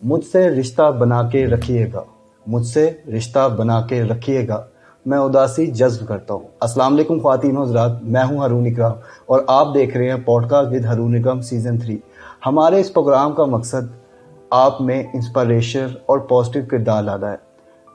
مجھ سے رشتہ بنا کے رکھیے گا، مجھ سے رشتہ بنا کے رکھیے گا، میں اداسی جذب کرتا ہوں۔ السلام علیکم خواتین و حضرات، میں ہوں ہارون اکرام اور آپ دیکھ رہے ہیں podcast with Haroon Ikram season 3۔ ہمارے اس پروگرام کا مقصد آپ میں انسپریشن اور پازیٹیو کردار لانا ہے۔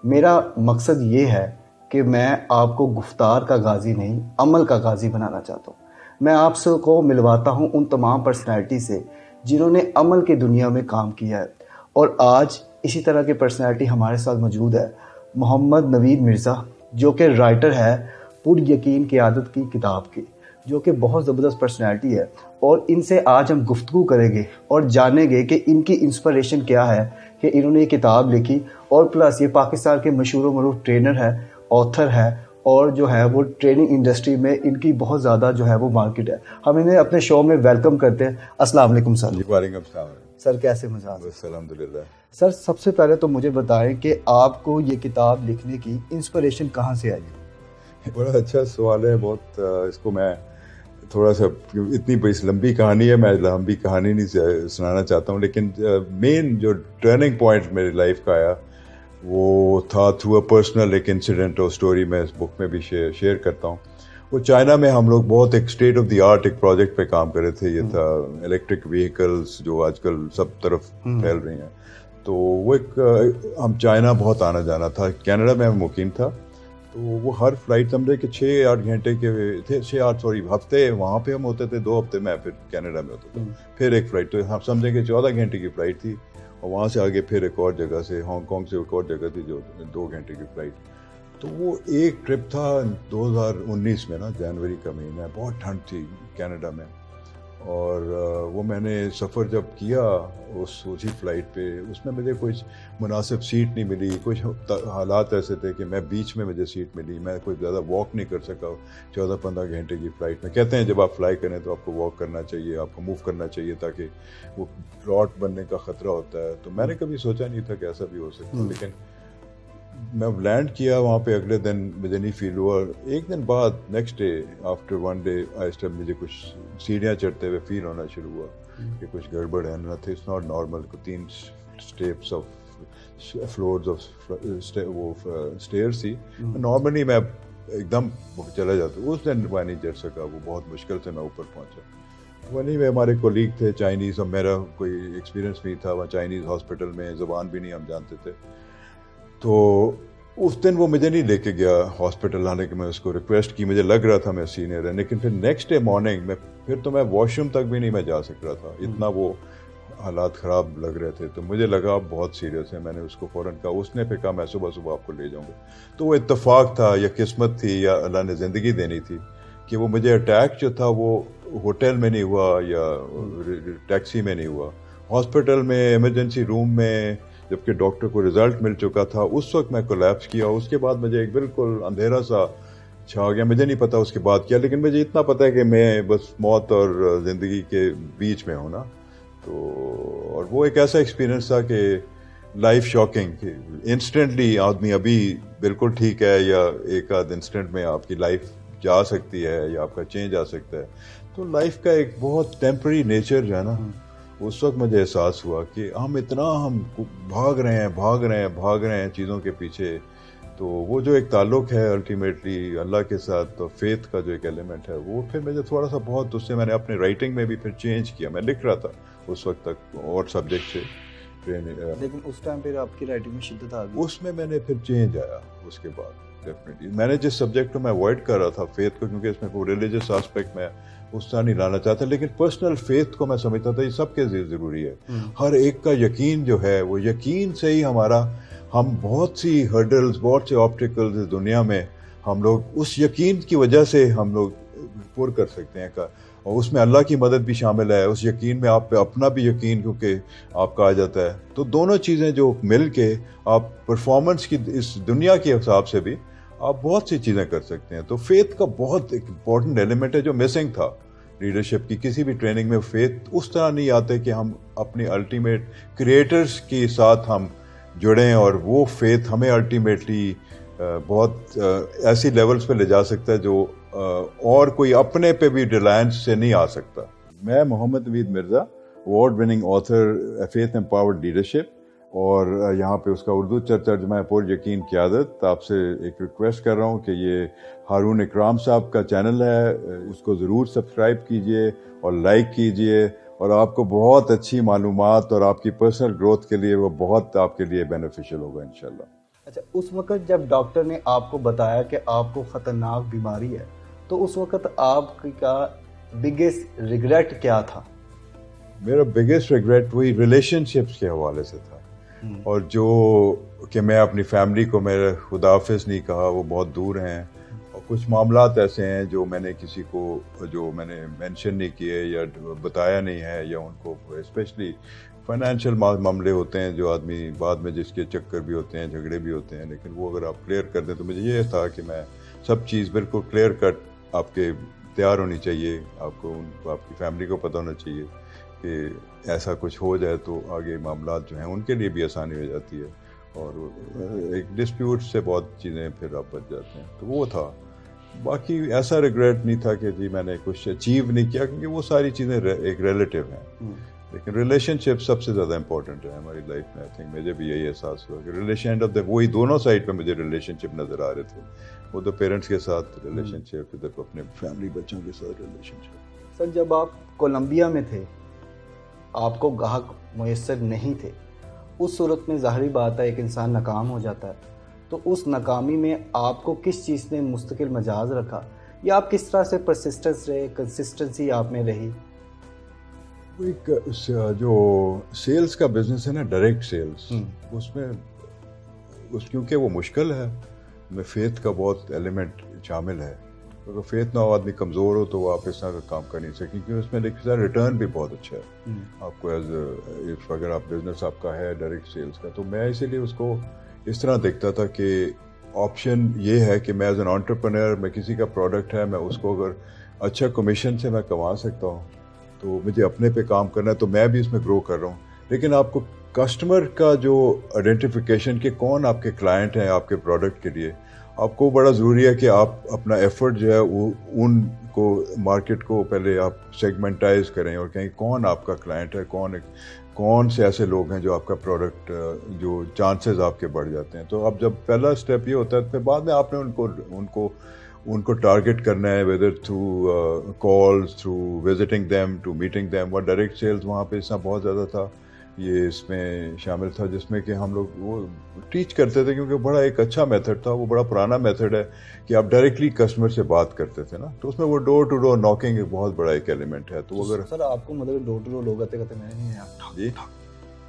میرا مقصد یہ ہے کہ میں آپ کو گفتار کا غازی نہیں، عمل کا غازی بنانا چاہتا ہوں۔ میں آپ سے کو ملواتا ہوں ان تمام پرسنالٹی سے جنہوں نے عمل کی دنیا میں کام کیا ہے، اور آج اسی طرح کی پرسنالٹی ہمارے ساتھ موجود ہے محمد نوید مرزا، جو کہ رائٹر ہے پر یقین قیادت کی کتاب کی، جو کہ بہت زبردست پرسنالٹی ہے، اور ان سے آج ہم گفتگو کریں گے اور جانیں گے کہ ان کی انسپریشن کیا ہے کہ انہوں نے یہ کتاب لکھی، اور پلس یہ پاکستان کے مشہور و معروف ٹرینر ہے، آتھر ہے، اور جو ہے وہ ٹریننگ انڈسٹری میں ان کی بہت زیادہ جو ہے وہ مارکیٹ ہے۔ ہم انہیں اپنے شو میں ویلکم کرتے ہیں۔ السلام علیکم سر۔ جی وعلیکم السلام سر کیسے مزاج؟ بس الحمدللہ۔ سر سب سے پہلے تو مجھے بتائیں کہ آپ کو یہ کتاب لکھنے کی انسپریشن کہاں سے آئی؟ بڑا اچھا سوال ہے، بہت اس کو میں تھوڑا سا، اتنی بڑی لمبی کہانی ہے، میں لمبی کہانی نہیں سنانا چاہتا ہوں، لیکن مین جو ٹرننگ پوائنٹ میری لائف کا آیا وہ تھا تھرو اے پرسنل ایک انسیڈنٹ اور اسٹوری میں اس بک میں بھی شیئر کرتا ہوں۔ وہ چائنا میں ہم لوگ بہت ایک اسٹیٹ آف دی آرٹ ایک پروجیکٹ پہ کام کر رہے تھے، یہ تھا الیکٹرک وہیکلس جو آج کل سب طرف پھیل رہی ہیں۔ تو وہ ایک ہم چائنا بہت آنا جانا تھا، کینیڈا میں مقیم تھا، تو وہ ہر فلائٹ سمجھے کہ 6-8 گھنٹے کے تھے، 6-8 ہفتے وہاں پہ ہم ہوتے تھے، 2 ہفتے میں پھر کینیڈا میں ہوتا تھا، پھر ایک فلائٹ، تو ہم سمجھیں کہ 14 گھنٹے کی فلائٹ تھی، اور وہاں سے آگے پھر ایک اور جگہ سے، ہانگ کانگ سے ایک اور جگہ تھی جو 2 گھنٹے کی فلائٹ۔ تو وہ ایک ٹرپ تھا 2019 میں نا، جنوری کا مہینہ، بہت ٹھنڈ تھی کینیڈا میں، اور وہ میں نے سفر جب کیا اسی فلائٹ پہ، اس میں مجھے کوئی مناسب سیٹ نہیں ملی، کچھ حالات ایسے تھے کہ میں بیچ میں مجھے سیٹ ملی، میں کوئی زیادہ واک نہیں کر سکا 14-15 گھنٹے کی فلائٹ میں۔ کہتے ہیں جب آپ فلائی کریں تو آپ کو واک کرنا چاہیے، آپ کو موو کرنا چاہیے، تاکہ وہ کلاٹ بننے کا خطرہ ہوتا ہے۔ تو میں نے کبھی سوچا نہیں تھا کہ ایسا بھی ہو سکتا، لیکن میں لینڈ کیا وہاں پہ، اگلے دن مجھے نہیں فیل ہوا، ایک دن بعد نیکسٹ ڈے آفٹر 1 ڈے آہستہ مجھے کچھ سیڑھیاں چڑھتے ہوئے فیل ہونا شروع ہوا کہ کچھ گڑبڑ ہے، نہ تھا، it's not normal, 3 steps of floors of وہ اسٹیئرس تھی، نارملی میں ایک دم چلا جاتا، اس دن میں نہیں چڑھ سکا، وہ بہت مشکل سے میں اوپر پہنچا۔ وہیں میں ہمارے کولیگ تھے چائنیز، اب میرا کوئی ایکسپیرینس نہیں تھا وہاں چائنیز ہاسپٹل میں، زبان بھی نہیں ہم جانتے تھے، تو اس دن وہ مجھے نہیں لے کے گیا ہاسپٹل، لانے کے میں اس کو ریکویسٹ کی، مجھے لگ رہا تھا میں سینئر ہے، لیکن پھر نیکسٹ ڈے مارننگ میں پھر تو میں واش روم تک بھی نہیں میں جا سک رہا تھا، اتنا وہ حالات خراب لگ رہے تھے، تو مجھے لگا اب بہت سیریس ہے، میں نے اس کو فوراً کہا، اس نے پھر کہا میں صبح صبح آپ کو لے جاؤں گا۔ تو وہ اتفاق تھا یا قسمت تھی یا اللہ نے زندگی دینی تھی کہ وہ مجھے اٹیک جو تھا وہ ہوٹل میں نہیں ہوا یا ٹیکسی میں نہیں ہوا، ہاسپٹل میں ایمرجنسی روم میں، جبکہ ڈاکٹر کو رزلٹ مل چکا تھا، اس وقت میں کولیپس کیا۔ اس کے بعد مجھے ایک بالکل اندھیرا سا چھا گیا، مجھے نہیں پتا اس کے بعد کیا، لیکن مجھے اتنا پتا ہے کہ میں بس موت اور زندگی کے بیچ میں ہوں نا۔ تو اور وہ ایک ایسا ایکسپیرینس تھا کہ لائف شاکنگ، کہ انسٹنٹلی آدمی ابھی بالکل ٹھیک ہے، یا ایک آدھ انسٹنٹ میں آپ کی لائف جا سکتی ہے یا آپ کا چینج آ سکتا ہے۔ تو لائف کا ایک بہت ٹیمپرری نیچر جو ہے نا، اس وقت مجھے احساس ہوا کہ ہم بھاگ رہے ہیں چیزوں کے پیچھے، تو وہ جو ایک تعلق ہے الٹیمیٹلی اللہ کے ساتھ، تو فیتھ کا جو ایک ایلیمنٹ ہے، وہ پھر مجھے تھوڑا سا بہت، اس سے میں نے اپنے رائٹنگ میں بھی پھر چینج کیا۔ میں لکھ رہا تھا اس وقت تک اور سبجیکٹ سے، لیکن اس ٹائم پھر آپ کی رائٹنگ میں شدت آ گئی، اس میں نے پھر چینج آیا اس کے بعد ڈیفینیٹلی۔ میں نے جس سبجیکٹ کو میں اوائڈ کر رہا تھا فیتھ کو، کیونکہ اس میں کوئی ریلیجس آسپیکٹ میں اس طرح نہیں لانا چاہتا، لیکن پرسنل فیتھ کو میں سمجھتا تھا یہ سب کے ضروری ہے، ہر ایک کا یقین جو ہے، وہ یقین سے ہی ہم بہت سی ہرڈلز، بہت سے آبسٹیکلز اس دنیا میں ہم لوگ اس یقین کی وجہ سے ہم لوگ پور کر سکتے ہیں، اور اس میں اللہ کی مدد بھی شامل ہے، اس یقین میں آپ پہ اپنا بھی یقین کیونکہ آپ کا آ جاتا ہے، تو دونوں چیزیں جو مل کے آپ پرفارمنس کی اس دنیا کے حساب سے بھی آپ بہت سی چیزیں کر سکتے ہیں۔ تو فیتھ کا بہت ایک امپورٹنٹ ایلیمنٹ ہے جو مسنگ تھا لیڈرشپ کی، کسی بھی ٹریننگ میں فیتھ اس طرح نہیں آتے کہ ہم اپنے الٹیمیٹ کریٹرز کے ساتھ ہم جڑیں، اور وہ فیتھ ہمیں الٹیمیٹلی بہت ایسی لیولز پہ لے جا سکتا ہے جو اور کوئی اپنے پہ بھی ریلائنس سے نہیں آ سکتا۔ میں محمد نوید Mirza, award winning author, faith empowered leadership. اور یہاں پہ اس کا اردو ترجمہ ہے پر یقین قیادت. آپ سے ایک ریکویسٹ کر رہا ہوں کہ یہ ہارون اکرام صاحب کا چینل ہے, اس کو ضرور سبسکرائب کیجئے اور لائک کیجئے, اور آپ کو بہت اچھی معلومات اور آپ کی پرسنل گروتھ کے لیے وہ بہت آپ کے لیے بینیفیشل ہوگا انشاءاللہ. اچھا, اس وقت جب ڈاکٹر نے آپ کو بتایا کہ آپ کو خطرناک بیماری ہے, تو اس وقت آپ کا بگیسٹ ریگریٹ کیا تھا؟ میرا بگیسٹ ریگریٹ وہی ریلیشن شپس کے حوالے سے تھا, اور جو کہ میں اپنی فیملی کو میرا خدا حافظ نہیں کہا, وہ بہت دور ہیں, اور کچھ معاملات ایسے ہیں جو میں نے کسی کو جو میں نے مینشن نہیں کیے یا بتایا نہیں ہے, یا ان کو اسپیشلی فائنینشیل معاملے ہوتے ہیں جو آدمی بعد میں جس کے چکر بھی ہوتے ہیں, جھگڑے بھی ہوتے ہیں, لیکن وہ اگر آپ کلیئر کر دیں تو مجھے یہ تھا کہ میں سب چیز بالکل کلیئر کٹ آپ کے تیار ہونی چاہیے, آپ کو آپ کی فیملی کو پتہ ہونا چاہیے کہ ایسا کچھ ہو جائے تو آگے معاملات جو ہیں ان کے لیے بھی آسانی ہو جاتی ہے, اور ایک ڈسپیوٹ سے بہت چیزیں پھر آپ بچ جاتے ہیں. تو وہ تھا, باقی ایسا ریگریٹ نہیں تھا کہ جی میں نے کچھ اچیو نہیں کیا, کیونکہ وہ ساری چیزیں ایک ریلیٹیو ہیں, لیکن ریلیشن شپ سب سے زیادہ امپورٹنٹ ہے ہماری لائف میں. آئی تھنک مجھے بھی یہی احساس ہوا کہ ریلیشن آف وہی دونوں سائڈ پہ مجھے ریلیشن شپ نظر آ رہے تھے, وہ تو پیرنٹس کے ساتھ ریلیشن شپ, ادھر اپنے فیملی بچوں کے ساتھ ریلیشن شپ. سر, جب آپ کولمبیا میں تھے, آپ کو گاہک میسر نہیں تھے, اس صورت میں ظاہری بات ہے ایک انسان ناکام ہو جاتا ہے, تو اس ناکامی میں آپ کو کس چیز نے مستقل مجاز رکھا, یا آپ کس طرح سے پرسسٹنس رہے, کنسسٹنسی آپ میں رہی؟ ایک جو سیلز کا بزنس ہے نا, ڈائریکٹ سیلز, اس میں کیونکہ وہ مشکل ہے, میں فیتھ کا بہت ایلیمنٹ شامل ہے. اگر فیتھ نہ ہو, آدمی کمزور ہو, تو وہ آپ اس طرح کا کام کر نہیں سکیں, کیونکہ اس میں دیکھیے ریٹرن بھی بہت اچھا ہے آپ کو اگر آپ بزنس آپ کا ہے ڈائریکٹ سیلز کا. تو میں اسی لیے اس کو اس طرح دیکھتا تھا کہ آپشن یہ ہے کہ میں ایز این انٹرپرینور, میں کسی کا پروڈکٹ ہے, میں اس کو اگر اچھا کمیشن سے میں کما سکتا ہوں, تو مجھے اپنے پہ کام کرنا ہے, تو میں بھی اس میں گرو کر رہا ہوں. لیکن آپ کو کسٹمر کا جو آئیڈینٹیفیکیشن کہ کون آپ کے کلائنٹ ہیں آپ کے پروڈکٹ کے لیے, آپ کو بڑا ضروری ہے کہ آپ اپنا ایفرٹ جو ہے وہ ان کو مارکیٹ کو پہلے آپ سیگمنٹائز کریں, اور کہیں کون آپ کا کلائنٹ ہے, کون سے ایسے لوگ ہیں جو آپ کا پروڈکٹ جو چانسز آپ کے بڑھ جاتے ہیں. تو اب جب پہلا اسٹیپ یہ ہوتا ہے, پھر بعد میں آپ نے ان کو ٹارگٹ کرنا ہے, whether through calls, through visiting them, to meeting them. اور ڈائریکٹ سیلز وہاں پہ اس طرح بہت زیادہ تھا, یہ اس میں شامل تھا, جس میں کہ ہم لوگ وہ ٹیچ کرتے تھے, کیونکہ بڑا ایک اچھا میتھڈ تھا, وہ بڑا پرانا میتھڈ ہے کہ آپ ڈائریکٹلی کسٹمر سے بات کرتے تھے نا, تو اس میں وہ ڈور ٹو ڈور ناکنگ ایک بہت بڑا ایک ایلیمنٹ ہے. تو اگر سر آپ کو مطلب ڈور ٹو ڈور لوگ آتے کہتے میں نہیں, جی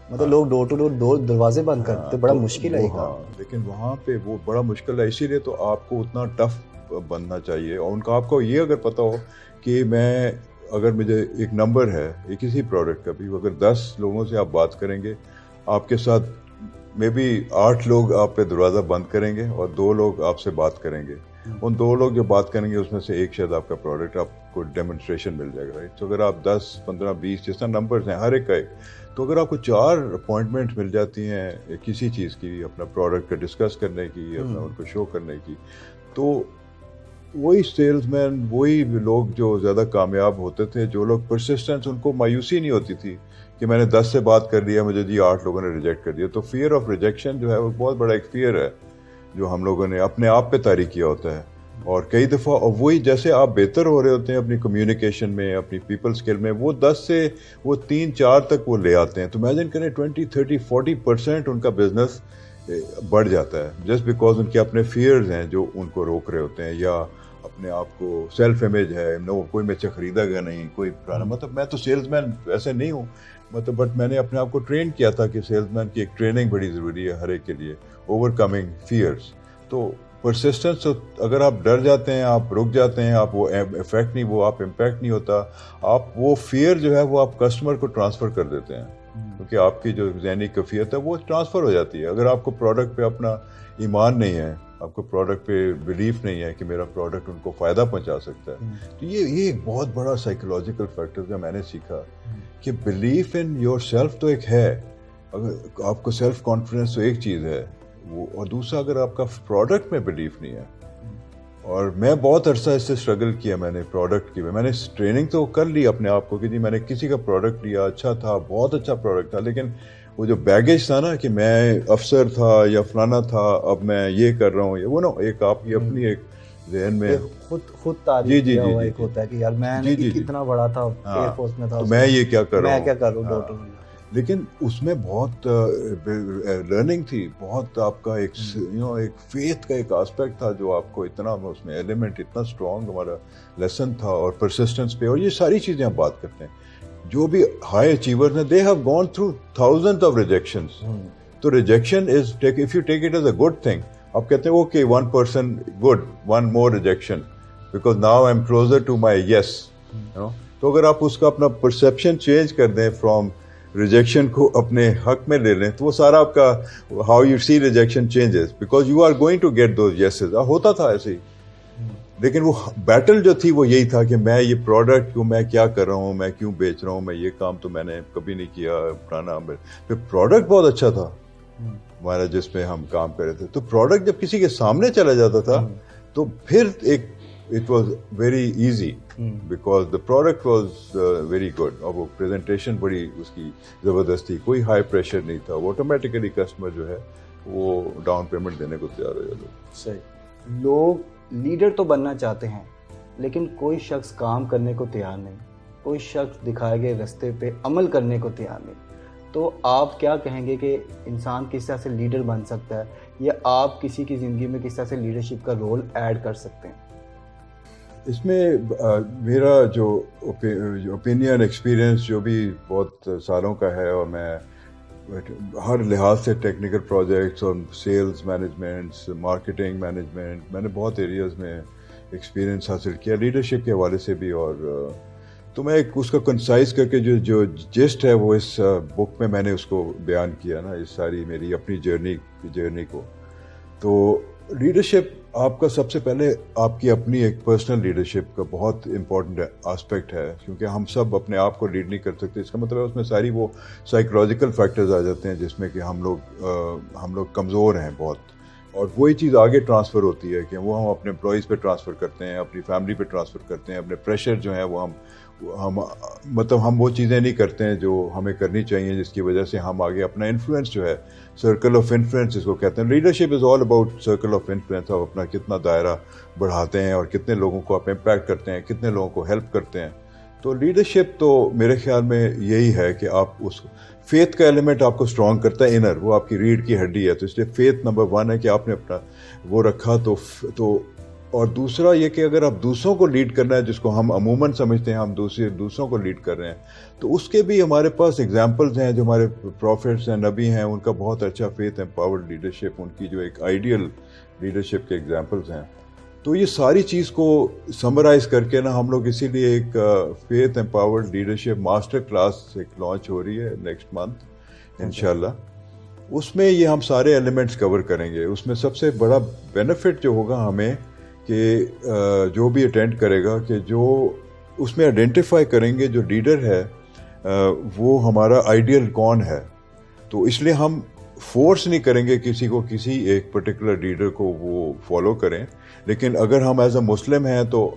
مطلب لوگ ڈور ٹو ڈور دروازے بند کرتے, بڑا مشکل ہے. ہاں, لیکن وہاں پہ وہ بڑا مشکل ہے, اسی لیے تو آپ کو اتنا ٹف بننا چاہیے. اور ان کا آپ کو یہ اگر پتہ ہو کہ میں اگر مجھے ایک نمبر ہے یہ کسی پروڈکٹ کا بھی, اگر 10 لوگوں سے آپ بات کریں گے, آپ کے ساتھ مے بی 8 لوگ آپ پہ دروازہ بند کریں گے اور 2 لوگ آپ سے بات کریں گے. ان 2 لوگ جو بات کریں گے اس میں سے ایک شاید آپ کا پروڈکٹ آپ کو ڈیمونسٹریشن مل جائے گا, رائٹ. تو اگر آپ 10, 15, 20 جس طرح نمبرز ہیں ہر ایک کا ایک, تو اگر آپ کو 4 اپوائنٹمنٹ مل جاتی ہیں کسی چیز کی, اپنا پروڈکٹ کا ڈسکس کرنے کی, اپنا ان کو شو کرنے کی, تو وہی سیلز مین, وہی لوگ جو زیادہ کامیاب ہوتے تھے, جو لوگ پرسسٹنس, ان کو مایوسی نہیں ہوتی تھی کہ میں نے 10 سے بات کر لیا, مجھے جی 8 لوگوں نے ریجیکٹ کر دیا. تو فیئر آف ریجیکشن جو ہے وہ بہت بڑا ایک فیئر ہے جو ہم لوگوں نے اپنے آپ پہ طاری کیا ہوتا ہے. اور کئی دفعہ وہی جیسے آپ بہتر ہو رہے ہوتے ہیں اپنی کمیونیکیشن میں, اپنی پیپل اسکل میں, وہ 10 سے وہ 3-4 تک وہ لے آتے ہیں. تو امیجن کریں 20, 30, 40% ان کا بزنس بڑھ جاتا ہے, جسٹ بیکاز ان کے اپنے فیئرز ہیں جو ان کو روک رہے ہوتے ہیں, یا اپنے آپ کو سیلف امیج ہے, نو کوئی مجھ سے خریدا گیا نہیں, کوئی پرانا, مطلب میں تو سیلز مین ایسے نہیں ہوں, مطلب بٹ میں نے اپنے آپ کو ٹرین کیا تھا کہ سیلز مین کی ایک ٹریننگ بڑی ضروری ہے ہر ایک کے لیے, اوور کمنگ فیئرس. تو پرسسٹنس, اگر آپ ڈر جاتے ہیں, آپ رک جاتے ہیں, آپ وہ افیکٹ نہیں, وہ آپ امپیکٹ نہیں ہوتا, آپ وہ فیئر جو ہے وہ آپ کسٹمر کو ٹرانسفر کر دیتے ہیں, کیونکہ آپ کی جو ذہنی کیفیت ہے وہ ٹرانسفر ہو جاتی ہے. اگر آپ کو پروڈکٹ پہ اپنا ایمان نہیں ہے, آپ کو پروڈکٹ پہ بلیف نہیں ہے کہ میرا پروڈکٹ ان کو فائدہ پہنچا سکتا ہے, تو یہ ایک بہت بڑا سائیکولوجیکل فیکٹر جو میں نے سیکھا کہ بلیف ان یور سیلف تو ایک ہے, اگر آپ کو سیلف کانفیڈنس تو ایک چیز ہے وہ, اور دوسرا اگر آپ کا پروڈکٹ میں بلیف نہیں ہے. اور میں بہت عرصہ اس سے اسٹرگل کیا, میں نے پروڈکٹ کی, میں نے ٹریننگ تو کر لی اپنے آپ کو کہ جی میں نے کسی کا پروڈکٹ لیا, اچھا تھا, بہت اچھا پروڈکٹ تھا, لیکن وہ جو بیگیج تھا نا کہ میں افسر تھا یا فلانا تھا, اب میں یہ کر رہا ہوں, یہ وہ نا ایک آپ کی اپنی ایک ذہن میں خود تعریف کیا ہوا ایک ہوتا ہے کہ یار میں نے کتنا بڑا تھا, ایئر فورس میں تھا, میں یہ کیا کر رہا ہوں, میں کیا کر رہا ہوں ڈاکٹر. لیکن اس میں بہت لرننگ تھی, بہت آپ کا ایک ایک فیتھ کا ایک آسپیکٹ تھا جو آپ کو اتنا اس میں ایلیمنٹ اتنا اسٹرانگ ہمارا لیسن تھا, اور پرسسٹنس پہ, اور یہ ساری چیزیں ہم بات کرتے ہیں. جو بھی ہائی اچیورز ہیں they have gone through thousand of rejections. تو rejection is if you take it as a good thing, آپ کہتے ہیں okay 1% good, 1 more rejection because now I'm closer to my yes. تو اگر آپ اس کا اپنا پرسیپشن چینج کر دیں, فرام ریجیکشن کو اپنے حق میں لے لیں, تو وہ سارا آپ کا how you see rejection changes, because you are going to get those yeses. ہوتا تھا ایسے ہی, لیکن وہ بیٹل جو تھی وہ یہی تھا کہ میں یہ پروڈکٹ کو میں کیا کر رہا ہوں, میں کیوں بیچ رہا ہوں, میں یہ کام تو میں نے کبھی نہیں کیا پرانا. پھر پروڈکٹ بہت اچھا تھا ہمارا جس پہ ہم کام کر رہے تھے, تو پروڈکٹ جب کسی کے سامنے چلا جاتا تھا تو پھر ایک it was very easy because the product was very good, اور وہ پریزنٹیشن بڑی اس کی زبردست تھی, کوئی ہائی پریشر نہیں تھا, وہ آٹومیٹیکلی کسٹمر جو ہے وہ ڈاؤن پیمنٹ دینے کو تیار ہو جاتا. صحیح. لوگ لیڈر تو بننا چاہتے ہیں لیکن کوئی شخص کام کرنے کو تیار نہیں, کوئی شخص دکھائے گئے راستے پہ عمل کرنے کو تیار نہیں. تو آپ کیا کہیں گے کہ انسان کس طرح سے لیڈر بن سکتا ہے, یا آپ کسی کی زندگی میں کس طرح سے لیڈرشپ کا رول ایڈ کر سکتے ہیں؟ اس میں میرا جو اوپینین ایکسپیرئنس جو بھی بہت سالوں کا ہے, اور میں ہر لحاظ سے ٹیکنیکل پروجیکٹس اور سیلز مینجمنٹس, مارکیٹنگ مینجمنٹ, میں نے بہت ایریاز میں ایکسپیرئنس حاصل کیا لیڈرشپ کے حوالے سے بھی. اور تو میں اس کا کنسائز کر کے جو جسٹ ہے وہ اس بک میں نے اس کو بیان کیا نا, اس ساری میری اپنی جرنی کو. تو لیڈرشپ آپ کا سب سے پہلے آپ کی اپنی ایک پرسنل لیڈرشپ کا بہت امپورٹنٹ آسپیکٹ ہے, کیونکہ ہم سب اپنے آپ کو لیڈ نہیں کر سکتے. اس کا مطلب ہے اس میں ساری وہ سائیکولوجیکل فیکٹرز آ جاتے ہیں جس میں کہ ہم لوگ کمزور ہیں بہت, اور وہی چیز آگے ٹرانسفر ہوتی ہے کہ وہ ہم اپنے امپلائیز پہ ٹرانسفر کرتے ہیں, اپنی فیملی پہ ٹرانسفر کرتے ہیں, اپنے پریشر جو ہے وہ ہم وہ چیزیں نہیں کرتے ہیں جو ہمیں کرنی چاہیے, جس کی وجہ سے ہم آگے اپنا انفلوئنس جو ہے, سرکل آف انفلوئنس جس کو کہتے ہیں. Leadership is all about circle of influence. آپ اپنا کتنا دائرہ بڑھاتے ہیں اور کتنے لوگوں کو آپ امپیکٹ کرتے ہیں, کتنے لوگوں کو ہیلپ کرتے ہیں. تو لیڈرشپ تو میرے خیال میں یہی ہے کہ آپ اس فیتھ کا ایلیمنٹ آپ کو اسٹرانگ کرتا ہے, انر, وہ آپ کی ریڑھ کی ہڈی ہے. تو اس لیے فیتھ نمبر 1 ہے کہ آپ نے اپنا وہ رکھا. تو اور دوسرا یہ کہ اگر آپ دوسروں کو لیڈ کرنا ہے, جس کو ہم عموماً سمجھتے ہیں ہم دوسروں کو لیڈ کر رہے ہیں, تو اس کے بھی ہمارے پاس ایگزامپلز ہیں. جو ہمارے پروفیٹس ہیں, نبی ہیں, ان کا بہت اچھا فیتھ امپاورڈ لیڈرشپ, ان کی جو ایک آئیڈیل لیڈرشپ کے ایگزامپلز ہیں. تو یہ ساری چیز کو سمرائز کر کے نا ہم لوگ اسی لیے ایک faith empowered leadership master class ایک لانچ ہو رہی ہے نیکسٹ منتھ انشاءاللہ. اس میں یہ ہم سارے ایلیمنٹس کور کریں گے. اس میں سب سے بڑا بینیفٹ جو ہوگا ہمیں کہ جو بھی اٹینڈ کرے گا, کہ جو اس میں آئیڈینٹیفائی کریں گے جو لیڈر ہے وہ ہمارا آئیڈیل کون ہے. تو اس لیے ہم فورس نہیں کریں گے کسی کو کسی ایک پرٹیکولر لیڈر کو وہ فالو کریں, لیکن اگر ہم ایز اے مسلم ہیں تو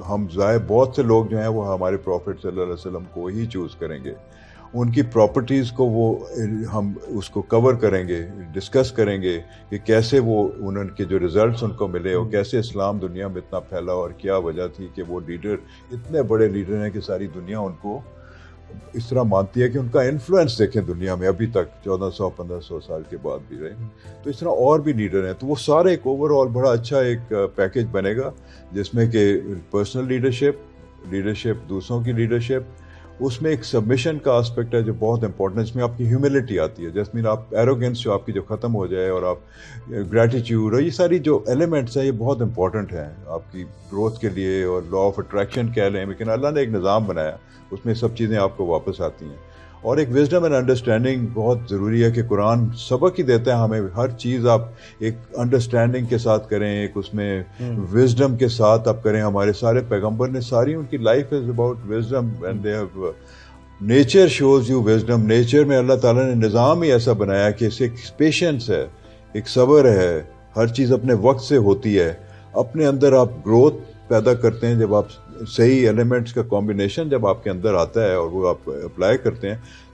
ہم بہت سے لوگ جو ہیں وہ ہمارے پروفٹ صلی اللہ علیہ وسلم کو ہی چوز کریں گے. ان کی پراپرٹیز کو ہم اس کو کور کریں گے, ڈسکس کریں گے کہ کیسے وہ ان کے جو ریزلٹس ان کو ملے, اور کیسے اسلام دنیا میں اتنا پھیلا, اور کیا وجہ تھی کہ وہ لیڈر اتنے بڑے لیڈر ہیں کہ ساری دنیا ان کو اس طرح مانتی ہے کہ ان کا انفلوئنس دیکھیں دنیا میں ابھی تک 1400-1500 سال کے بعد بھی رہے. تو اس طرح اور بھی لیڈر ہیں. تو وہ سارے ایک اوور آل بڑا اچھا ایک پیکیج بنے گا, جس میں کہ پرسنل لیڈرشپ, دوسروں کی لیڈرشپ, اس میں ایک سبمیشن کا آسپیکٹ ہے جو بہت امپورٹنٹ ہے. اس میں آپ کی ہیوملٹی آتی ہے, جس میں آپ ایروگینس جو آپ کی جو ختم ہو جائے, اور آپ گریٹیٹیوڈ, اور یہ ساری جو ایلیمنٹس ہیں یہ بہت امپورٹنٹ ہیں آپ کی گروتھ کے لیے. اور لا آف اٹریکشن کہہ لیں, لیکن اللہ نے ایک نظام بنایا, اس میں سب چیزیں آپ کو واپس آتی ہیں. اور ایک وزڈم اینڈ انڈرسٹینڈنگ بہت ضروری ہے کہ قرآن سبق ہی دیتا ہے ہمیں. ہر چیز آپ ایک انڈرسٹینڈنگ کے ساتھ کریں, ایک اس میں وزڈم کے ساتھ آپ کریں. ہمارے سارے پیغمبر نے ساری ان کی life is about wisdom, and they have nature shows you wisdom. Nature میں اللہ تعالیٰ نے نظام ہی ایسا بنایا کہ اسے ایک پیشنس ہے, ایک صبر ہے, ہر چیز اپنے وقت سے ہوتی ہے. اپنے اندر آپ گروتھ پیدا کرتے ہیں جب آپ صحیح ایلیمنٹس کا کمبینیشن جب آپ کے اندر آتا ہے اور وہ آپ اپلائی کرتے ہیں,